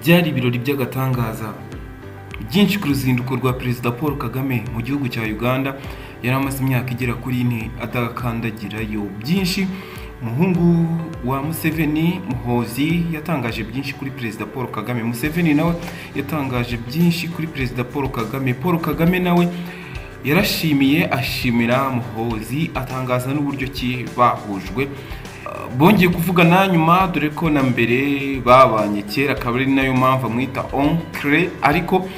byari ibirori by'agatangaza byinshi ku ruzinduko rwa Perezida Paul Kagame mu gihugu cya Uganda. Yari amaze imyaka igera kuri 4 adakandagirayo. Byinshi umuhungu wa Museveni Muhoozi yatangaje byinshi kuri Perezida Paul Kagame. Museveni nawe yatangaje byinshi kuri Perezida Paul Kagame. Paul Kagame nawe yarashimiye ashimira Muhoozi, atangaza n'uburyo ki bahujwe. Bongeye kuvugana nyuma, dore ko na mbere babanye kera, kabari nayo mpamvu mwita oncle, ariko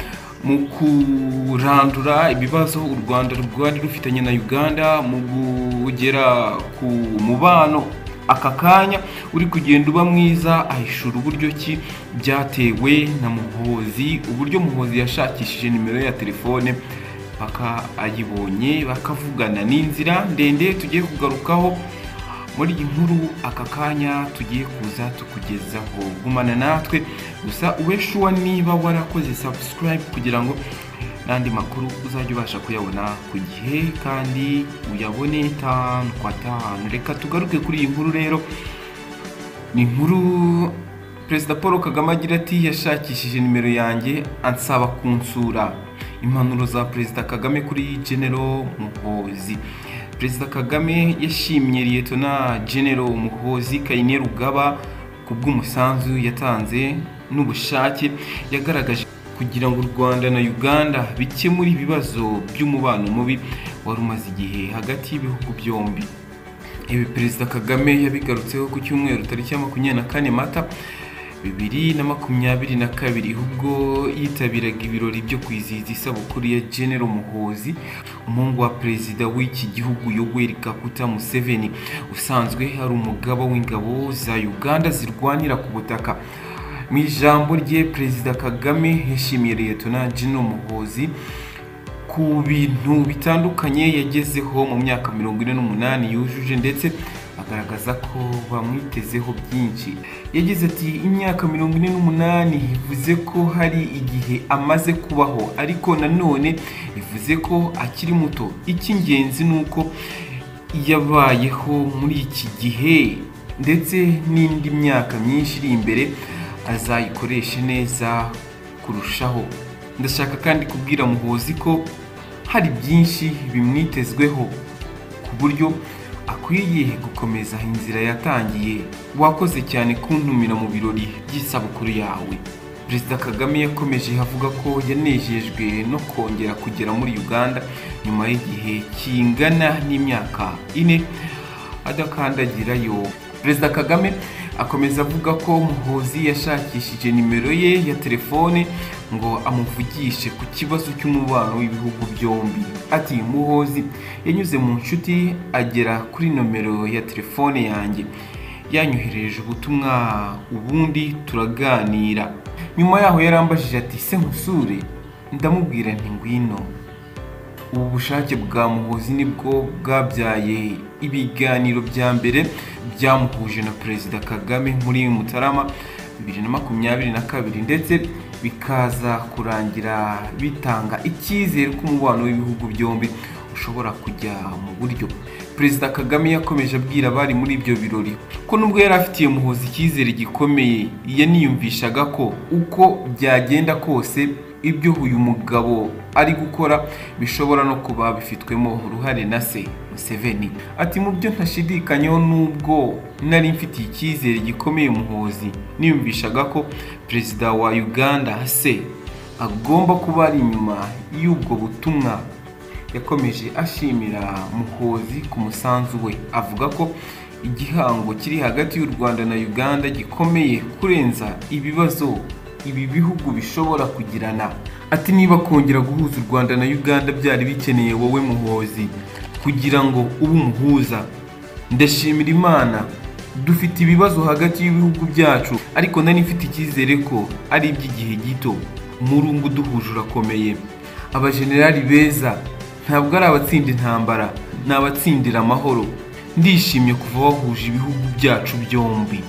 mu kurandura ibibazo u Rwanda rwari rufitanye na Uganda, mu kugera ku mubano aka kanya uri kugenda uba mwiza, ahishura uburyo ki byatewe na Muhoozi, uburyo Muhoozi yashakishije nimero ya telefone paka ayibonye, bakavugana. n'inzira ndende tugiye kugarukaho muri iyi nkuru aka kanya tugiye kuza tukugezaho. Gumana natwe gusa ubeshuwa niba warakoze subscribe kugira ngo nandi makuru uzajya ubasha kuyabona ku gihe kandi uyabone tanu kwa tanu. Reka tugaruke kuri iyi nkuru rero. Ni inkuru Perezida Paul Kagame agira ati yashakishije nimero yanjye ansaba kunsura. Impanuro za Perezida Kagame kuri General Muhoozi. Perezida Kagame yashimye Lieutenant General Muhoozi Kainerugaba kubw'umusanzu yatanze n'ubushake yagaragaje kugira ngo u Rwanda na Uganda bikemure ibibazo by'umubano mubi wari umaze igihe hagati y'ibihugu byombi. Ibi Perezida Kagame yabigarutseho ku cyumweru tariki ya 24 Mata 2022 ubwo yitabiraga ibirori byo kwizihiza isabukuru ya General Muhoozi, umuhungu wa perezida w'iki gihugu Yoweri Kaguta Museveni, usanzwe ari umugaba w'ingabo za Uganda zirwanira ku butaka. Mu ijambo rye, Perezida Kagame yashimiye Lieutenant General Muhoozi ku bintu bitandukanye yagezeho mu myaka 48 yujuje, ndetse agaragaza ko bamwitezeho byinshi. Yagize ati imyaka 48 ivuze ko hari igihe amaze kubaho, ariko nanone ivuze ko akiri muto. Icy'ingenzi nuko yabayeho muri iki gihe, ndetse n'indi myaka myinshi iri imbere azayikoresha neza kurushaho. Ndashaka kandi kubwira Muhoozi ko hari byinshi bimwitezweho ku buryo akwiye gukomeza inzira yatangiye. Wakoze cyane kuntumira mu birori by'isabukuru yawe. Perezida Kagame yakomeje avuga ko yanejejwe no kongera kugera muri Uganda nyuma y'igihe kingana n'imyaka 4 adakandagirayo. Perezida Kagame akomeza avuga ko Muhoozi yashakishije nimero ye ya telefone ngo amuvugishe ku kibazo cy'umubano w'ibihugu byombi. Ati Muhoozi yanyuze mu nshuti agera kuri nomero ya telefone yanjye, yanyohereje ubutumwa ubundi turaganira. Nyuma yaho yarambajije ati se nkusure, ndamubwira nti ngwino. Ubu bushake bwa Muhoozi nibwo bwabyaye ibiganiro bya mbere byamuhuje na Perezida Kagame muri Mutarama 2022, ndetse bikaza kurangira bitanga icyizere ko umubano w'ibihugu byombi ushobora kujya mu buryo. Perezida Kagame yakomeje abwira abari muri ibyo birori ko nubwo yari afitiye Muhoozi icyizere gikomeye, yaniyumvishaga ko uko byagenda kose ibyo uyu mugabo ari gukora bishobora no kuba bifitwemo uruhare na se Museveni. Ati mu byo ntashidikanyeho, nubwo nari mfitiye icyizere gikomeye Muhoozi, niyumvishaga ko perezida wa Uganda se agomba kuba ari inyuma y'ubwo butumwa. Yakomeje ashimira Muhoozi ku musanzu we, avuga ko igihango kiri hagati y'u Rwanda na Uganda gikomeye kurenza ibibazo ibi bihugu bishobora kugirana. Ati niba kongera guhuza u Rwanda na Uganda byari bikeneye wowe Muhoozi kugira ngo ube umuhuza, ndashimira Imana. Dufite ibibazo hagati y'ibihugu byacu, ariko nari mfite icyizere ko ari iby'igihe gito. Umurungu duhuje urakomeye. Abajenerali beza ntabwo ari abatsinda intambara, n'abatsindira amahoro. Ndishimye kuva wahuje ibihugu byacu byombi.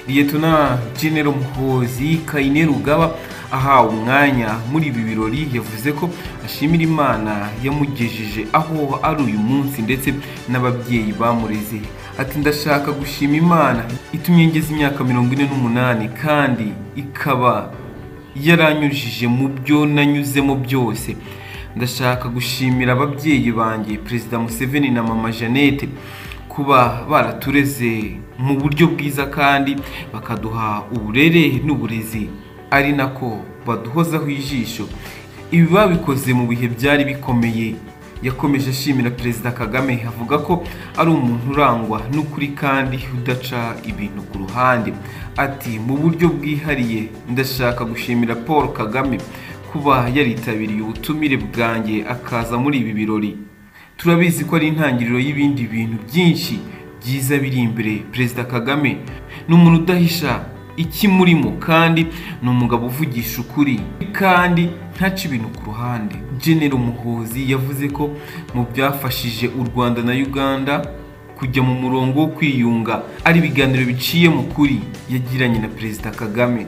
Lieutenant General Muhoozi Kainerugaba ahawe umwanya muri ibi birori yavuze ko ashimira Imana yamugejeje aho ari uyu munsi, ndetse n'ababyeyi bamureze. Ati ndashaka gushima Imana itumye ngeze imyaka 48 kandi ikaba yaranyujije mu byo nanyuzemo byose. Ndashaka gushimira ababyeyi banjye Perezida Museveni na Mama Jeannette kuba baratureze mu buryo bwiza kandi bakaduha uburere n'uburezi ari nako baduhozaho ijisho. Ibi babikoze mu bihe byari bikomeye. Yakomeje ashimira Perezida Kagame avuga ko ari umuntu urangwa n'ukuri kandi udaca ibintu ku ruhande. Ati mu buryo bwihariye ndashaka gushimira Paul Kagame kuba yaritabiriye ubutumire bwanjye akaza muri ibi birori. Turabizi ko ari intangiriro y'ibindi bintu byinshi byiza biri imbere. Perezida Kagame ni umuntu udahisha ikimurimo kandi ni umugabo uvugisha ukuri kandi ntaca ibintu ku ruhande. General Muhoozi yavuze ko mu byafashije u Rwanda na Uganda kujya mu murongo wo kwiyunga ari ibiganiro biciye mu kuri yagiranye na Perezida Kagame.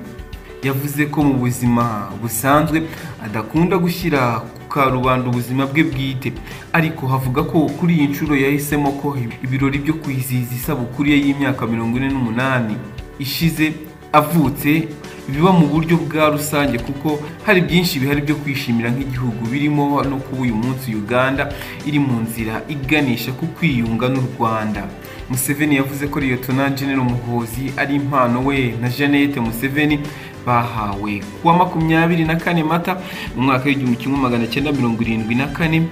Yavuze ko mu buzima busanzwe adakunda gushyira ku karubanda ubuzima bwe bwite, ariko havuga ko kuri iyi nshuro yahisemo ko ibirori byo kwizihiza isabukuru ye y'imyaka 48 ishize avutse biba mu buryo bwa rusange kuko hari byinshi bihari byo kwishimira nk'igihugu, birimo no kuba uyu munsi Uganda iri mu nzira iganisha ku kwiyunga n'u Rwanda. Museveni yavuze ko Lieutenant General Muhoozi ari impano we na Jeannette Museveni bahawe kuwa 24 Mata mu mwaka w'1974.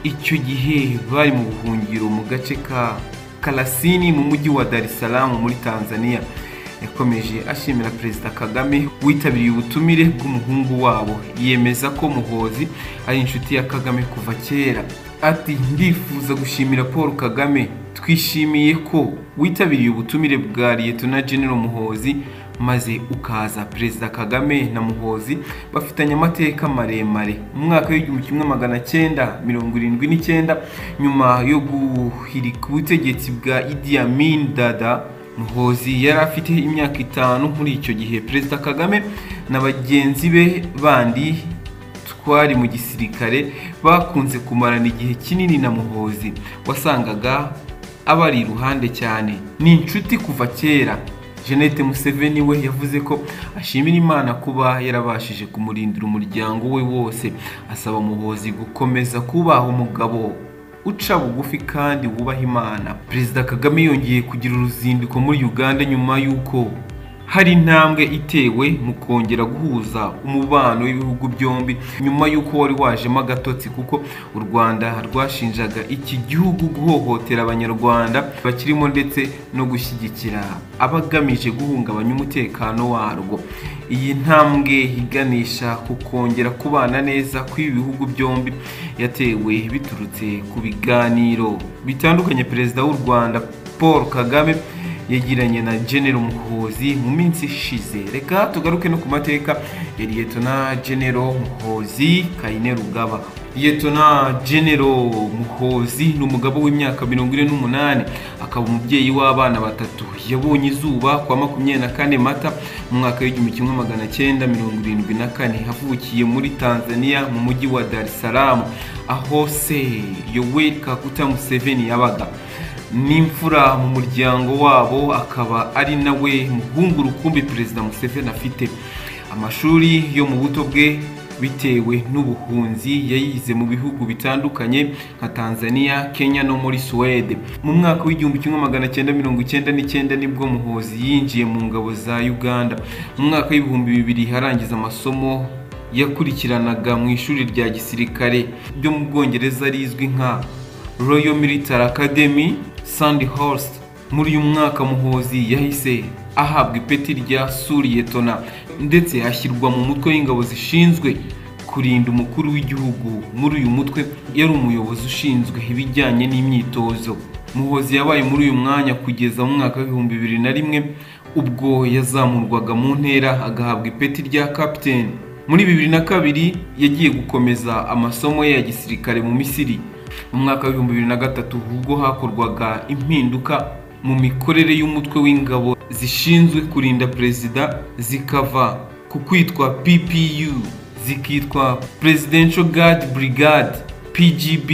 Icyo gihe bari mu buhungiro mu gace ka Kalasini mu mujyi wa Dar es Salaam muri Tanzania. Yakomeje ashimira Perezida Kagame witabiriye ubutumire bw'umuhungu wabo. Yemeza ko Muhoozi ari inshuti ya Kagame kuva kera. Ati ndifuza gushimira Paul Kagame, twishimiye ko witabiriye ubutumire bwa Lieutenant General Muhoozi maze ukaza. Perezida Kagame na Muhoozi bafitanye amateka maremare. Mu mwaka w'1979 nyuma yo guhirika ubutegetsi bwa Idi Amin Dada, Muhoozi yari afite imyaka 5 muri icyo gihe. Perezida Kagame na bagenzi be bandi twari mu gisirikare bakunze kumarana igihe kinini na Muhoozi, wasangaga abari iruhande cyane, ni inshuti kuva kera. Jeannette Museveni we yavuze ko ashimira Imana kuba yarabashije kumurindira umuryango we wose. Asaba Muhoozi gukomeza kubaho umugabo uca bugufi kandi wubaha Imana. Perezida Kagame yongeye kugira uruzinduko muri Uganda nyuma yuko hari intambwe itewe mu kongera guhuza umubano w'ibihugu byombi nyuma yuko wari wajemo agatotsi kuko u Rwanda rwashinjaga iki gihugu guhohotera abanyarwanda bakirimo ndetse no gushyigikira abagamije guhungabanya umutekano warwo. Iyi ntambwe iganisha ku kongera kubana neza kw'ibi bihugu byombi yatewe biturutse ku biganiro bitandukanye Perezida w'u Rwanda Paul Kagame yagiranye na General Muhoozi mu minsi ishize. Reka tugaruke no ku mateka ya Lieutenant General Muhoozi Kainerugaba. Lieutenant General Muhoozi ni umugabo w'imyaka 48, akaba umubyeyi w'abana 3. Yabonye izuba kwa 24 Mata mu mwaka w'1974. Havukiye muri Tanzania mu mujyi wa Dar es Salaam aho se Yoweri Kaguta Museveni yabaga. N'imfura mu muryango wabo, akaba ari nawe muhungu rukumbi Perezida Museveni afite. Amashuri yo mu buto bwe bitewe n'ubuhunzi yayize mu bihugu bitandukanye nka Tanzania, Kenya no muri Sweden. Mu mwaka w'1999 nibwo Muhoozi yinjiye mu ngabo za Uganda. Mu mwaka w'2000 harangiza amasomo yakurikiranaga mu ishuri rya gisirikare byo mu Bwongereza rizwi nka Royal Military Academy Sandhurst. Muri uyu mwaka Muhoozi yahise ahabwa ipeti rya Lieutenant ndetse ashyirwa mu mutwe w'ingabo zishinzwe kurinda umukuru w'igihugu. Muri uyu mutwe yari umuyobozi ushinzwe ibijyanye n'imyitozo. Muhoozi yabaye muri uyu mwanya kugeza mu mwaka w'2001 ubwo yazamurwaga mu ntera agahabwa ipeti rya Captain. Muri 2002 yagiye gukomeza amasomo ye ya gisirikare mu Misiri. Mu mwaka w'2003 ubwo hakorwaga impinduka mu mikorere y'umutwe w'ingabo zishinzwe kurinda Perezida zikava ku kwitwa PPU zikitwa Presidential Guard Brigade PGB.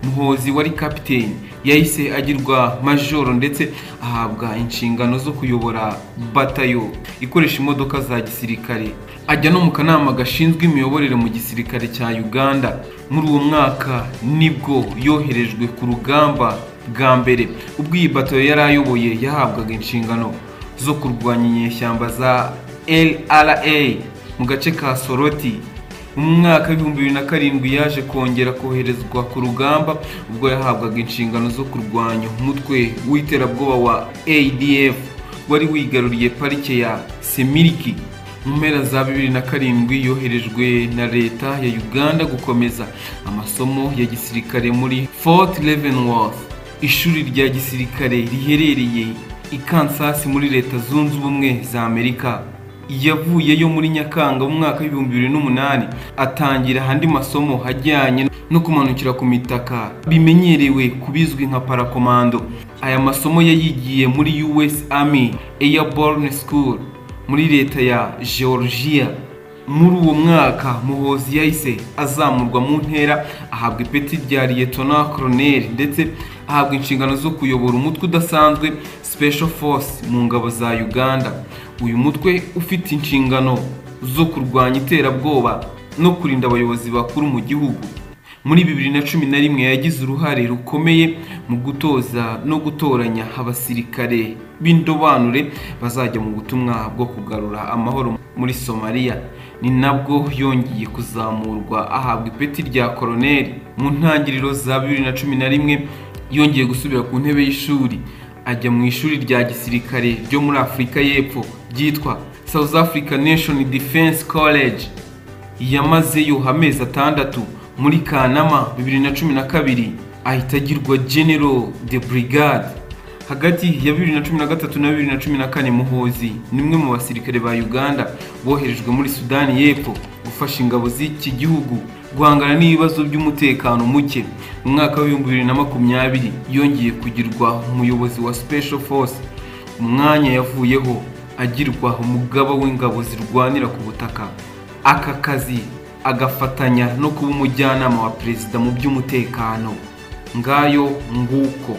Muhoozi wari Captain yahise agirwa Major ndetse ahabwa inshingano zo kuyobora batayo ikoresha imodoka za gisirikare. ajya no mu kanama gashinzwe imiyoborere mu gisirikare cya Uganda. Muri uwo mwaka nibwo yoherejwe ku rugamba bwa mbere, ubwo iyi bato yari ayoboye yahabwaga inshingano zo kurwanya inyeshyamba za LRA mu gace ka Soroti. Mu mwaka wa 2007 yaje kongera koherezwa ku rugamba, ubwo yahabwaga inshingano zo kurwanya umutwe w'iterabwoba wa ADF wari wigaruriye parike ya Semiriki. Mu mpera za 2007 yoherejwe na leta ya Uganda gukomeza amasomo ya gisirikare muri Fort Leavenworth, ishuri rya gisirikare riherereye i Kansas muri Leta Zunze Ubumwe za Amerika. Yavuyeyo muri Nyakanga mu mwaka wa 2008 atangira andi masomo hajyanye no kumanukira ku mitaka bimenyerewe kubizwi nka parakomando. Aya masomo yayigiye muri US Army Airborne School muri leta ya Georgia. Muri uwo mwaka Muhoozi yahise azamurwa mu ntera, ahabwa ipeti rya Lieutenant Colonel ndetse ahabwa inshingano zo kuyobora umutwe udasanzwe Special Force mu ngabo za Uganda. Uyu mutwe ufite inshingano zo kurwanya iterabwoba no kurinda abayobozi bakuru mu gihugu. Muri 2011 yagize uruhare rukomeye mu gutoza no gutoranya abasirikare b'indobanure bazajya mu butumwa bwo kugarura amahoro muri Somalia. Ni nabwo yongeye kuzamurwa ahabwa ipeti rya koloneli. Mu ntangiriro za 2011 yongeye gusubira ku ntebe y'ishuri, ajya mu ishuri rya gisirikare ryo muri Afurika y'Epfo ryitwa South African National Defense College. Yamazeyo amezi 6. Muri Kanama 2012 ahita agirwa General de Brigade. Hagati ya 2013 na 2014 Muhoozi nimwe mu basirikare ba Uganda boherejwe muri Sudani y'Epfo gufasha ingabo z'iki gihugu guhangana n'ibibazo by'umutekano muke. Mu mwaka wa 2020 yongeye kugirwa umuyobozi wa Special Force, umwanya yavuyeho agirwa umugaba w'ingabo zirwanira ku butaka. Aka kazi agafatanya no kuba umujyanama wa perezida mu by'umutekano. Ngayo nguko.